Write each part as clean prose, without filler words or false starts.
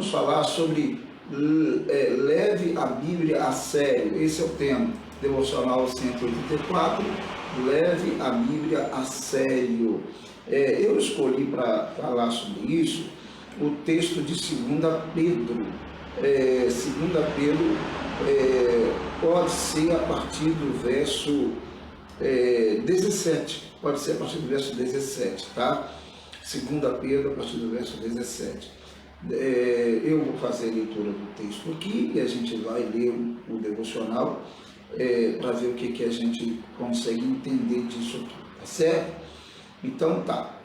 vamos falar sobre leve a Bíblia a sério. Esse é o tema, devocional 184, leve a Bíblia a sério. Eu escolhi para falar sobre isso o texto de 2 Pedro. 2 Pedro pode ser a partir do verso 17, pode ser a partir do verso 17, tá? 2 Pedro a partir do verso 17. Eu vou fazer a leitura do texto aqui e a gente vai ler o devocional para ver o que a gente consegue entender disso aqui, tá certo? Então tá,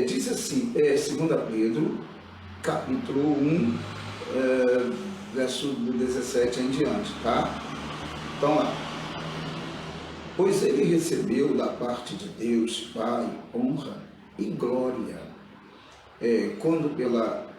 diz assim, 2 Pedro, capítulo 1, verso do 17 em diante, tá? Então lá. Pois ele recebeu da parte de Deus, Pai, honra e glória, quando pela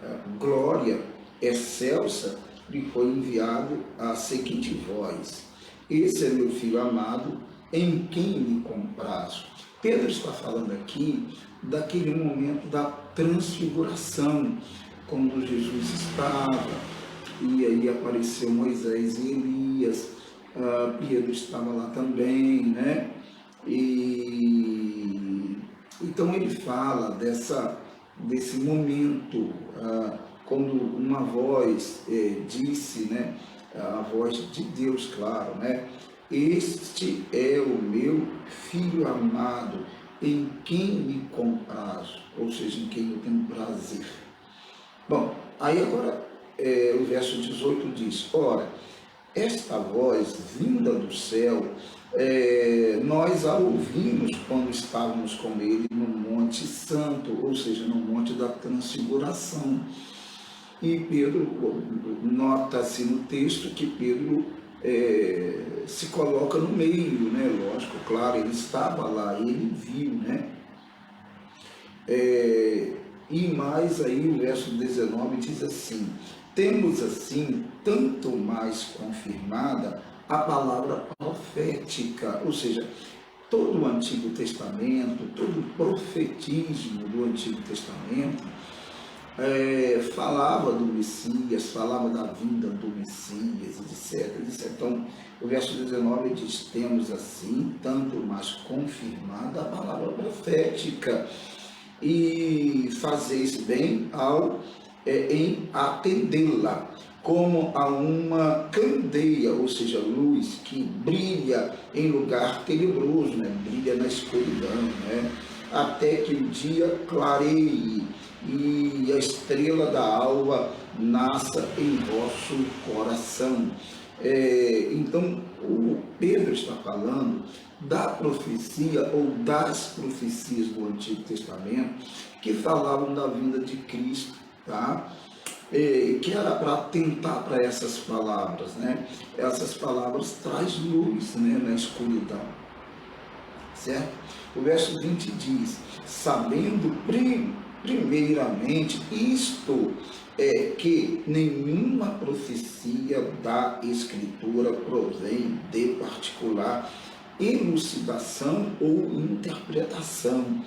glória excelsa lhe foi enviado a seguinte voz: esse é meu filho amado, em quem me comprazo. Pedro está falando aqui daquele momento da transfiguração, quando Jesus estava, e aí apareceu Moisés e Elias, Pedro estava lá também, né? E então ele fala desse momento, quando uma voz disse, né? A voz de Deus, claro, né? Este é o meu filho amado, em quem me comprazo, ou seja, em quem eu tenho prazer. Bom, aí agora o verso 18 diz: ora, esta voz vinda do céu, nós a ouvimos quando estávamos com ele no Monte Santo, ou seja, no Monte da Transfiguração. E Pedro, nota-se no texto que Pedro se coloca no meio, né? Lógico, claro, ele estava lá, ele viu, né? E mais aí o verso 19 diz assim: temos assim tanto mais confirmada a palavra profética, ou seja, todo o Antigo Testamento, todo o profetismo do Antigo Testamento falava do Messias, falava da vinda do Messias, etc. Então, o verso 19 diz: temos assim tanto mais confirmada a palavra profética, e fazeis bem em atendê-la, como a uma candeia, ou seja, luz que brilha em lugar tenebroso, né? Brilha na escuridão, né? Até que o dia clareie e a estrela da alva nasça em vosso coração. Então, o Pedro está falando da profecia ou das profecias do Antigo Testamento que falavam da vinda de Cristo, tá? Que era para atentar para essas palavras, né? Essas palavras traz luz, né, na escuridão, certo? O verso 20 diz: sabendo primeiramente isto, que nenhuma profecia da Escritura provém de particular elucidação ou interpretação.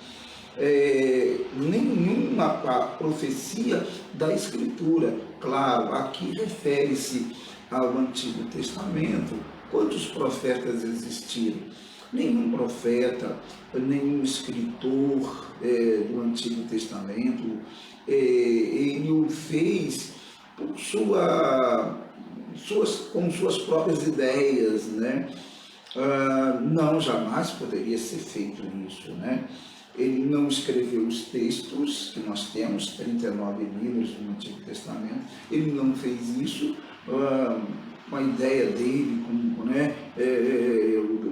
Nenhuma profecia da Escritura. Claro, aqui refere-se ao Antigo Testamento. Quantos profetas existiram? Nenhum profeta, nenhum escritor do Antigo Testamento, ele o fez com suas próprias ideias, né? Não, jamais poderia ser feito isso, né? Ele não escreveu os textos que nós temos, 39 livros do Antigo Testamento, ele não fez isso com a ideia dele,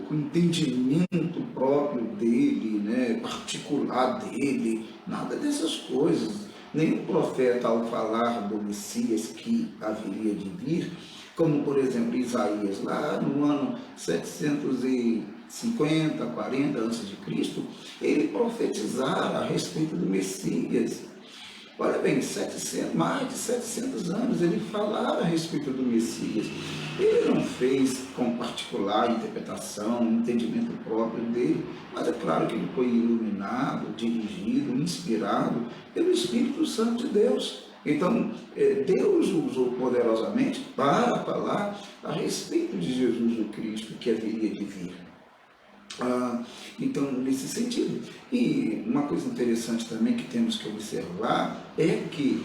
com o entendimento próprio dele, né? Particular dele, nada dessas coisas. Nenhum profeta, ao falar do Messias que haveria de vir, como por exemplo Isaías, lá no ano 750, 40 a.C., ele profetizara a respeito do Messias. Olha bem, mais de 700 anos ele falava a respeito do Messias. Ele não fez com particular interpretação, entendimento próprio dele, mas é claro que ele foi iluminado, dirigido, inspirado pelo Espírito Santo de Deus. Então, Deus usou poderosamente para falar a respeito de Jesus o Cristo que haveria de vir. Então, nesse sentido. E uma coisa interessante também que temos que observar é que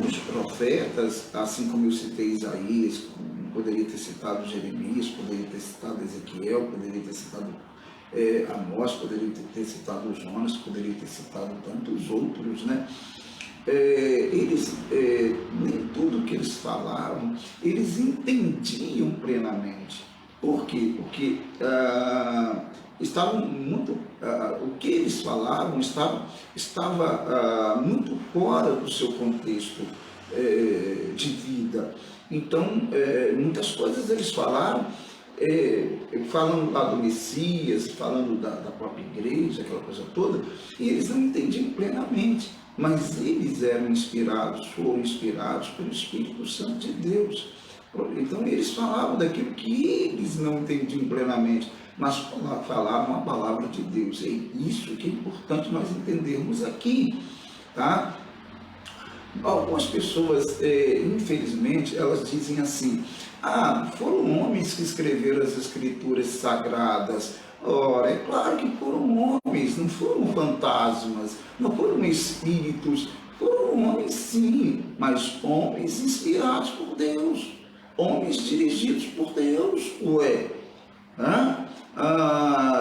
os profetas, assim como eu citei Isaías, poderia ter citado Jeremias, poderia ter citado Ezequiel, poderia ter citado Amós, poderia ter citado Jonas, poderia ter citado tantos outros, né? Nem tudo que eles falavam, eles entendiam plenamente. Por quê? Porque estavam muito, o que eles falavam estava muito fora do seu contexto de vida. Então, muitas coisas eles falaram, falando lá do Messias, falando da própria igreja, aquela coisa toda, e eles não entendiam plenamente, mas eles eram foram inspirados pelo Espírito Santo de Deus. Então eles falavam daquilo que eles não entendiam plenamente, mas falavam a palavra de Deus. É isso que é importante nós entendermos aqui, tá? Algumas pessoas, infelizmente, elas dizem assim: foram homens que escreveram as escrituras sagradas. Ora, é claro que foram homens, não foram fantasmas, não foram espíritos, foram homens sim, mas homens inspirados por Deus, homens dirigidos por Deus.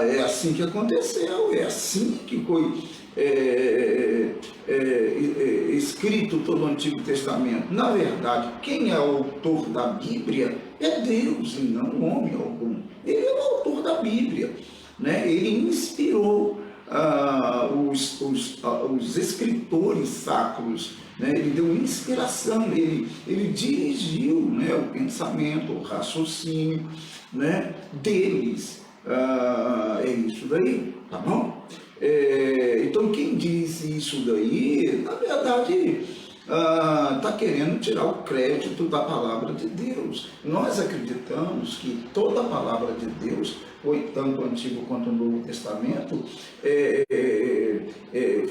É assim que aconteceu, é assim que foi escrito todo o Antigo Testamento. Na verdade, quem é o autor da Bíblia é Deus e não homem algum. Ele é o autor da Bíblia, né? Ele inspirou os escritores sacros, né? Ele deu inspiração, ele dirigiu, né, o pensamento, o raciocínio, né, deles. É isso daí, tá bom? Então quem diz isso daí, na verdade, está querendo tirar o crédito da palavra de Deus. Nós acreditamos que toda a palavra de Deus, tanto o Antigo quanto o Novo Testamento,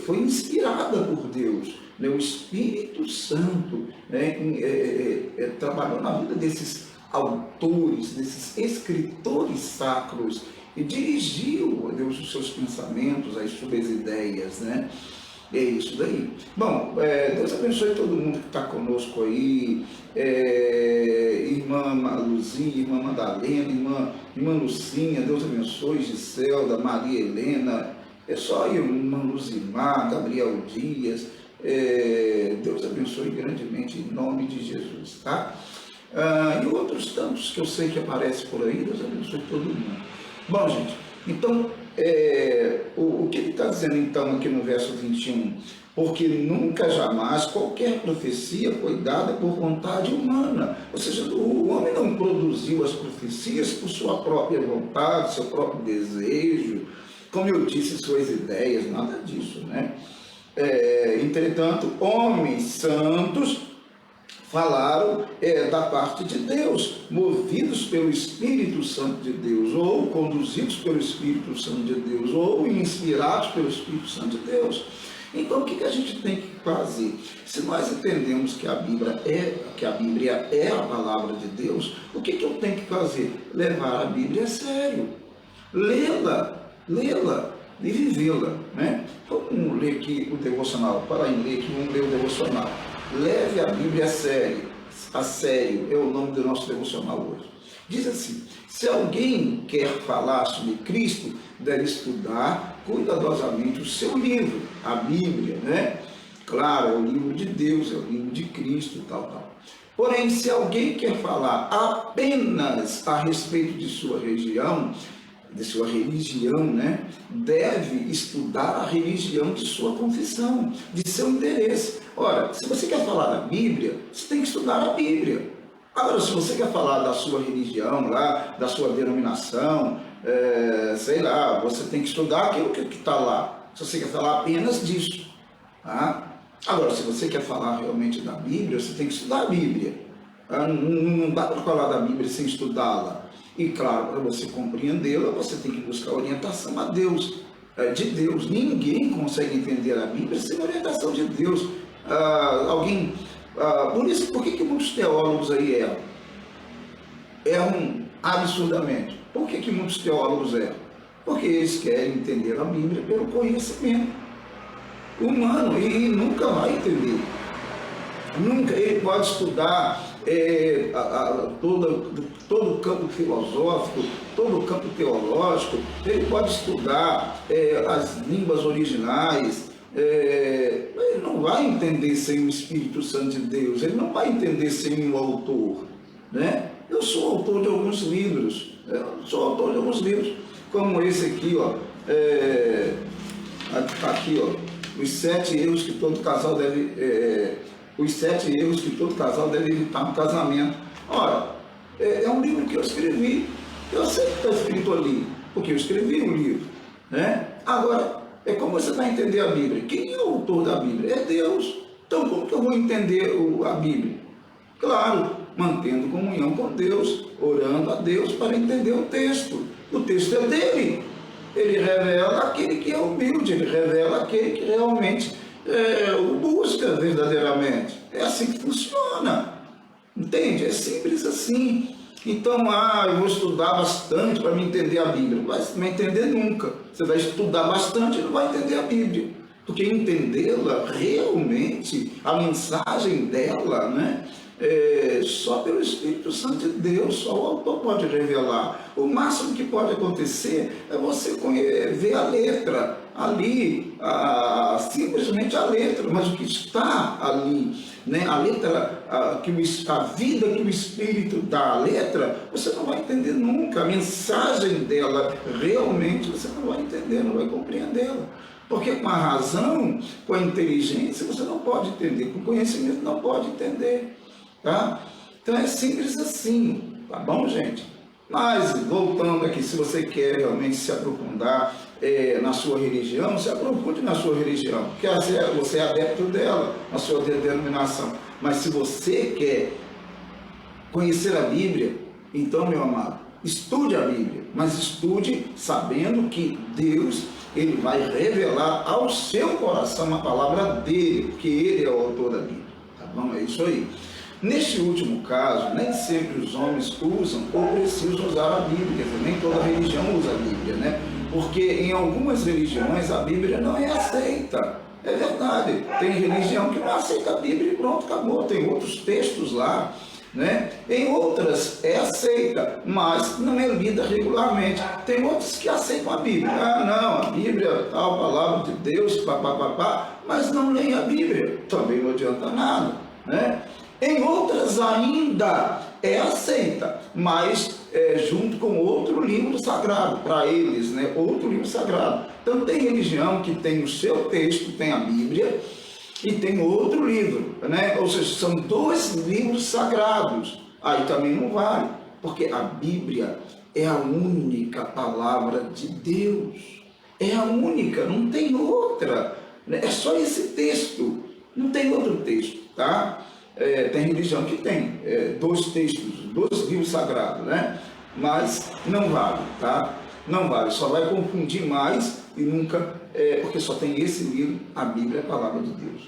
foi inspirada por Deus. Né? O Espírito Santo, né, trabalhou na vida desses autores, desses escritores sacros, e dirigiu a Deus os seus pensamentos, as suas ideias, né? É isso daí. Bom, Deus abençoe todo mundo que está conosco aí, irmã Luzia, irmã Madalena, irmã Lucinha, Deus abençoe, Giselda, Maria Helena, só irmã Luzimar, Gabriel Dias, Deus abençoe grandemente em nome de Jesus, tá? E outros tantos que eu sei que aparecem por aí, Deus abençoe todo mundo. Bom, gente, então, o que ele está dizendo então aqui no verso 21? Porque nunca jamais qualquer profecia foi dada por vontade humana. Ou seja, o homem não produziu as profecias por sua própria vontade, seu próprio desejo, como eu disse, suas ideias, nada disso, né? Entretanto, homens santos falaram da parte de Deus, movidos pelo Espírito Santo de Deus, ou conduzidos pelo Espírito Santo de Deus, ou inspirados pelo Espírito Santo de Deus. Então, o que a gente tem que fazer? Se nós entendemos que a Bíblia é a palavra de Deus, o que eu tenho que fazer? Levar a Bíblia a sério, lê-la e vivê-la, né? Vamos ler aqui o devocional, vamos ler o devocional. Leve a Bíblia a sério, é o nome do nosso devocional hoje. Diz assim: se alguém quer falar sobre Cristo, deve estudar cuidadosamente o seu livro, a Bíblia, né? Claro, é o livro de Deus, é o livro de Cristo, tal. Porém, se alguém quer falar apenas a respeito de sua religião, né, deve estudar a religião de sua confissão, de seu interesse. Ora, se você quer falar da Bíblia, você tem que estudar a Bíblia. Agora, se você quer falar da sua religião, lá, da sua denominação, sei lá, você tem que estudar aquilo que está lá. Se você quer falar apenas disso. Tá? Agora, se você quer falar realmente da Bíblia, você tem que estudar a Bíblia. Não dá para falar da Bíblia sem estudá-la. E claro, para você compreendê-la, você tem que buscar orientação de Deus. Ninguém consegue entender a Bíblia sem orientação de Deus. Por que muitos teólogos aí erram absurdamente? Por que muitos teólogos erram? Porque eles querem entender a Bíblia pelo conhecimento humano e nunca vai entender. Nunca. Ele pode estudar todo o campo filosófico, todo o campo teológico, ele pode estudar as línguas originais, ele não vai entender sem o Espírito Santo de Deus, ele não vai entender sem o autor, né? Eu sou autor de alguns livros, como esse aqui, aqui, os 7 erros que todo casal deve evitar no casamento. Ora, é um livro que eu escrevi, eu sei que está escrito ali, porque eu escrevi um livro, né? Agora, como você vai entender a Bíblia? Quem é o autor da Bíblia? É Deus. Então, como que eu vou entender a Bíblia? Claro, mantendo comunhão com Deus, orando a Deus para entender o texto. O texto é dele. Ele revela aquele que é humilde, ele revela aquele que realmente o busca verdadeiramente. É assim que funciona. Entende? É simples assim. Então, eu vou estudar bastante para me entender a Bíblia. Não vai entender nunca. Você vai estudar bastante e não vai entender a Bíblia. Porque entendê-la realmente, a mensagem dela, né? Só pelo Espírito Santo de Deus, só o autor pode revelar. O máximo que pode acontecer é você ver a letra ali, simplesmente a letra, mas o que está ali, né? A letra, a vida que o Espírito dá à letra, você não vai entender nunca. A mensagem dela, realmente, você não vai entender, não vai compreendê-la. Porque com a razão, com a inteligência, você não pode entender, com o conhecimento não pode entender. Tá? Então é simples assim, tá bom, gente? Mas, voltando aqui, se você quer realmente se aprofundar na sua religião, se aprofunde na sua religião, porque você é adepto dela, na sua denominação. Mas se você quer conhecer a Bíblia, então, meu amado, estude a Bíblia, mas estude sabendo que Deus, ele vai revelar ao seu coração a palavra dele, porque ele é o autor da Bíblia, tá bom? É isso aí. Neste último caso, nem sempre os homens usam ou precisam usar a Bíblia, quer dizer, nem toda religião usa a Bíblia, né? Porque em algumas religiões a Bíblia não é aceita. É verdade, tem religião que não aceita a Bíblia e pronto, acabou. Tem outros textos lá, né? Em outras é aceita, mas não é lida regularmente. Tem outros que aceitam a Bíblia. Não, a Bíblia é tal palavra de Deus, mas não leem a Bíblia. Também não adianta nada, né? Em outras ainda é aceita, mas junto com outro livro sagrado, para eles, né? Outro livro sagrado. Então tem religião que tem o seu texto, tem a Bíblia, e tem outro livro, né? Ou seja, são 2 livros sagrados. Aí também não vale, porque a Bíblia é a única palavra de Deus. É a única, não tem outra. É só esse texto, não tem outro texto, tá? Tem religião que tem 2 textos, 2 livros sagrados, né? Mas não vale, tá? Não vale, só vai confundir mais e nunca, porque só tem esse livro, a Bíblia é a palavra de Deus.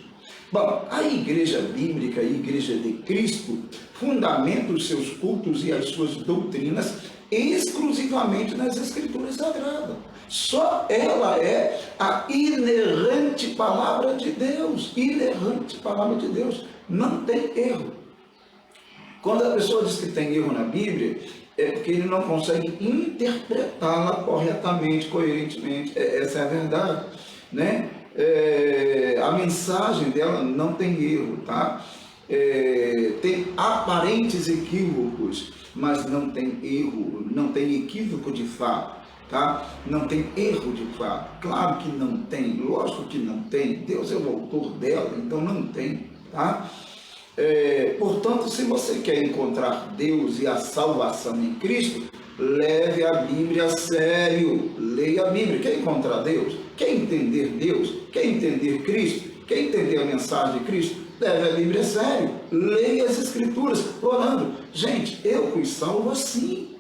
Bom, a Igreja Bíblica, a Igreja de Cristo, fundamenta os seus cultos e as suas doutrinas exclusivamente nas Escrituras Sagradas. Só ela é a inerrante palavra de Deus, inerrante palavra de Deus, não tem erro. Quando a pessoa diz que tem erro na Bíblia, é porque ele não consegue interpretá-la corretamente, coerentemente. Essa é a verdade, né? A mensagem dela não tem erro, tá? Tem aparentes equívocos, mas não tem erro, não tem equívoco de fato, tá? Não tem erro de fato. Claro que não tem, lógico que não tem. Deus é o autor dela, então não tem, tá? Portanto, se você quer encontrar Deus e a salvação em Cristo, leve a Bíblia a sério, leia a Bíblia. Quer encontrar Deus? Quer entender Deus? Quer entender Cristo? Quer entender a mensagem de Cristo? Leve a Bíblia a sério, leia as Escrituras, orando. Gente, eu fui salvo assim.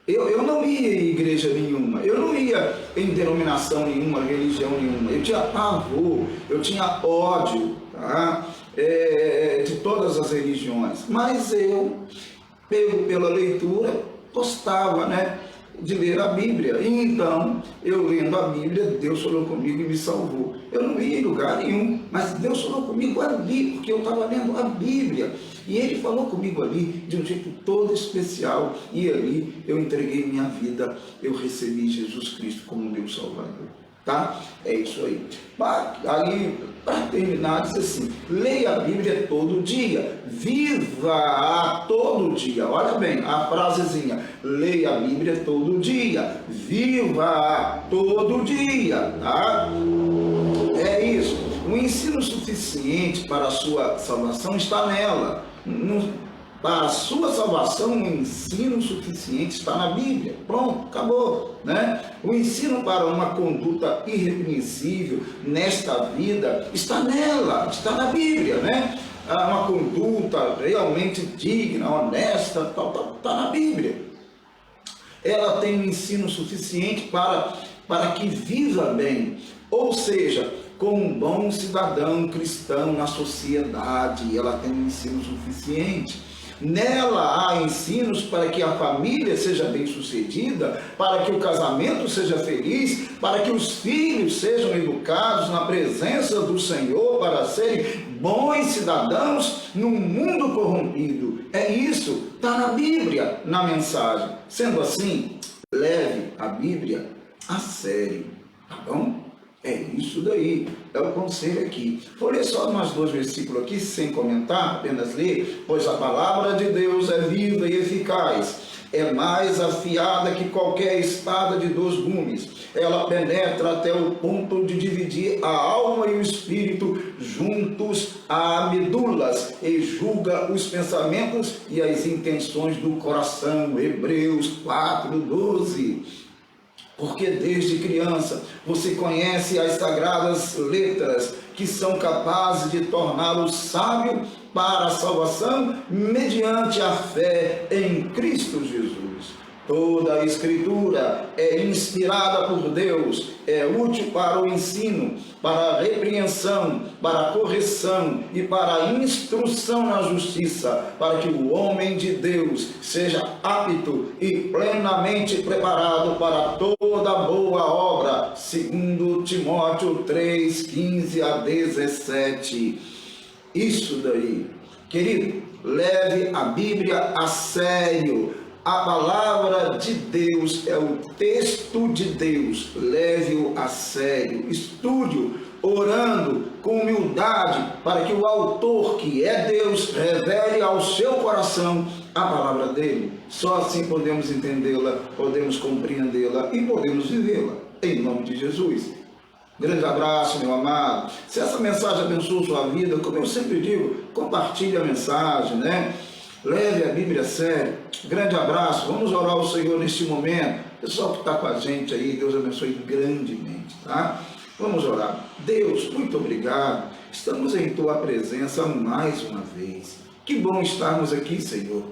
Eu não ia em igreja nenhuma, eu não ia em denominação nenhuma, religião nenhuma. Eu tinha pavor, eu tinha ódio, tá? De todas as religiões, mas eu, pela leitura, gostava, né, de ler a Bíblia. E então, eu lendo a Bíblia, Deus falou comigo e me salvou. Eu não ia em lugar nenhum, mas Deus falou comigo ali, porque eu estava lendo a Bíblia. E Ele falou comigo ali de um jeito todo especial. E ali eu entreguei minha vida, eu recebi Jesus Cristo como meu Salvador. Tá? É isso aí. Aí, para terminar, diz assim: leia a Bíblia todo dia, viva todo dia. Olha bem a frasezinha: leia a Bíblia todo dia, viva todo dia. Tá? É isso. O ensino suficiente para a sua salvação está nela. Para a sua salvação, o ensino suficiente está na Bíblia. Pronto, acabou, né? O ensino para uma conduta irrepreensível nesta vida está nela, está na Bíblia, né? Uma conduta realmente digna, honesta, está na Bíblia. Ela tem um ensino suficiente para que viva bem, ou seja, como um bom cidadão cristão na sociedade. Ela tem um ensino suficiente. Nela há ensinos para que a família seja bem-sucedida, para que o casamento seja feliz, para que os filhos sejam educados na presença do Senhor, para serem bons cidadãos num mundo corrompido. É isso, está na Bíblia, na mensagem. Sendo assim, leve a Bíblia a sério, tá bom? É isso daí, é o conselho aqui. Vou ler só mais 2 versículos aqui, sem comentar, apenas ler. Pois a palavra de Deus é viva e eficaz, é mais afiada que qualquer espada de 2 gumes. Ela penetra até o ponto de dividir a alma e o espírito, juntos a medulas, e julga os pensamentos e as intenções do coração. Hebreus 4:12. Porque desde criança você conhece as sagradas letras, que são capazes de torná-lo sábio para a salvação mediante a fé em Cristo Jesus. Toda a Escritura é inspirada por Deus, é útil para o ensino, para a repreensão, para a correção e para a instrução na justiça, para que o homem de Deus seja apto e plenamente preparado para toda boa obra, segundo Timóteo 3:15-17. Isso daí, querido, leve a Bíblia a sério. A palavra de Deus é o texto de Deus. Leve-o a sério. Estude-o, orando com humildade, para que o autor, que é Deus, revele ao seu coração a palavra dele. Só assim podemos entendê-la, podemos compreendê-la e podemos vivê-la. Em nome de Jesus. Grande abraço, meu amado. Se essa mensagem abençoa sua vida, como eu sempre digo, compartilhe a mensagem, né? Leve a Bíblia a sério. Grande abraço. Vamos orar ao Senhor neste momento. Pessoal que está com a gente aí, Deus abençoe grandemente, tá? Vamos orar. Deus, muito obrigado. Estamos em Tua presença mais uma vez. Que bom estarmos aqui, Senhor.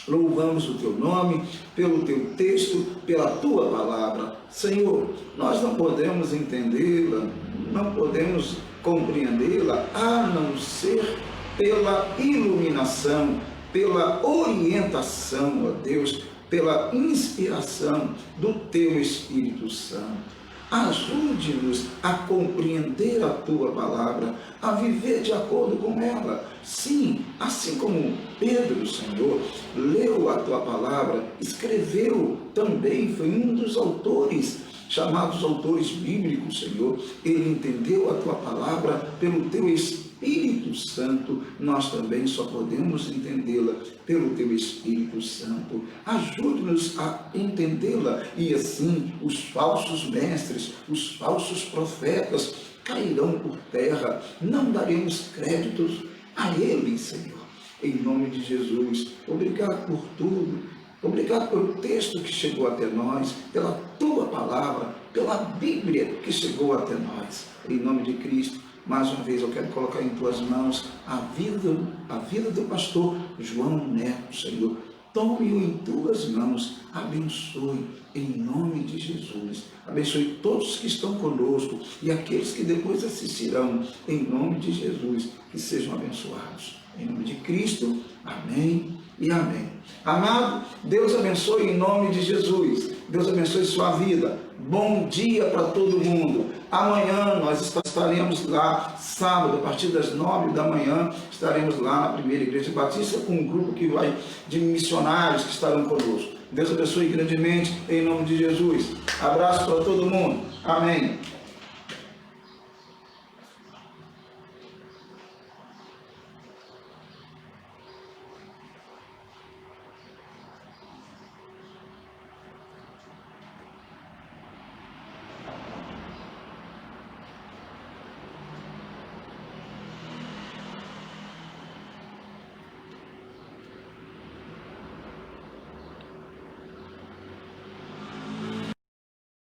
Louvamos o Teu nome, pelo Teu texto, pela Tua palavra. Senhor, nós não podemos entendê-la, não podemos compreendê-la, a não ser pela iluminação, pela orientação, ó Deus, pela inspiração do Teu Espírito Santo. Ajude-nos a compreender a Tua palavra, a viver de acordo com ela. Sim, assim como Pedro, Senhor, leu a Tua palavra, escreveu também, foi um dos autores, chamados autores bíblicos, Senhor. Ele entendeu a Tua palavra pelo Teu Espírito Santo. Nós também só podemos entendê-la pelo Teu Espírito Santo. Ajude-nos a entendê-la, e assim os falsos mestres, os falsos profetas cairão por terra. Não daremos créditos a eles, Senhor. Em nome de Jesus, obrigado por tudo. Obrigado pelo texto que chegou até nós, pela Tua palavra, pela Bíblia que chegou até nós. Em nome de Cristo, mais uma vez eu quero colocar em Tuas mãos a vida do pastor João Neto, Senhor. tome-o em tuas mãos, abençoe em nome de Jesus. Abençoe todos que estão conosco e aqueles que depois assistirão, em nome de Jesus, que sejam abençoados. Em nome de Cristo, amém e amém. Amado, Deus abençoe em nome de Jesus. Deus abençoe sua vida. Bom dia para todo mundo. Amanhã nós estaremos lá, sábado, a partir das 9 da manhã, estaremos lá na Primeira Igreja Batista com um grupo que vai de missionários que estarão conosco. Deus abençoe grandemente em nome de Jesus. Abraço para todo mundo. Amém.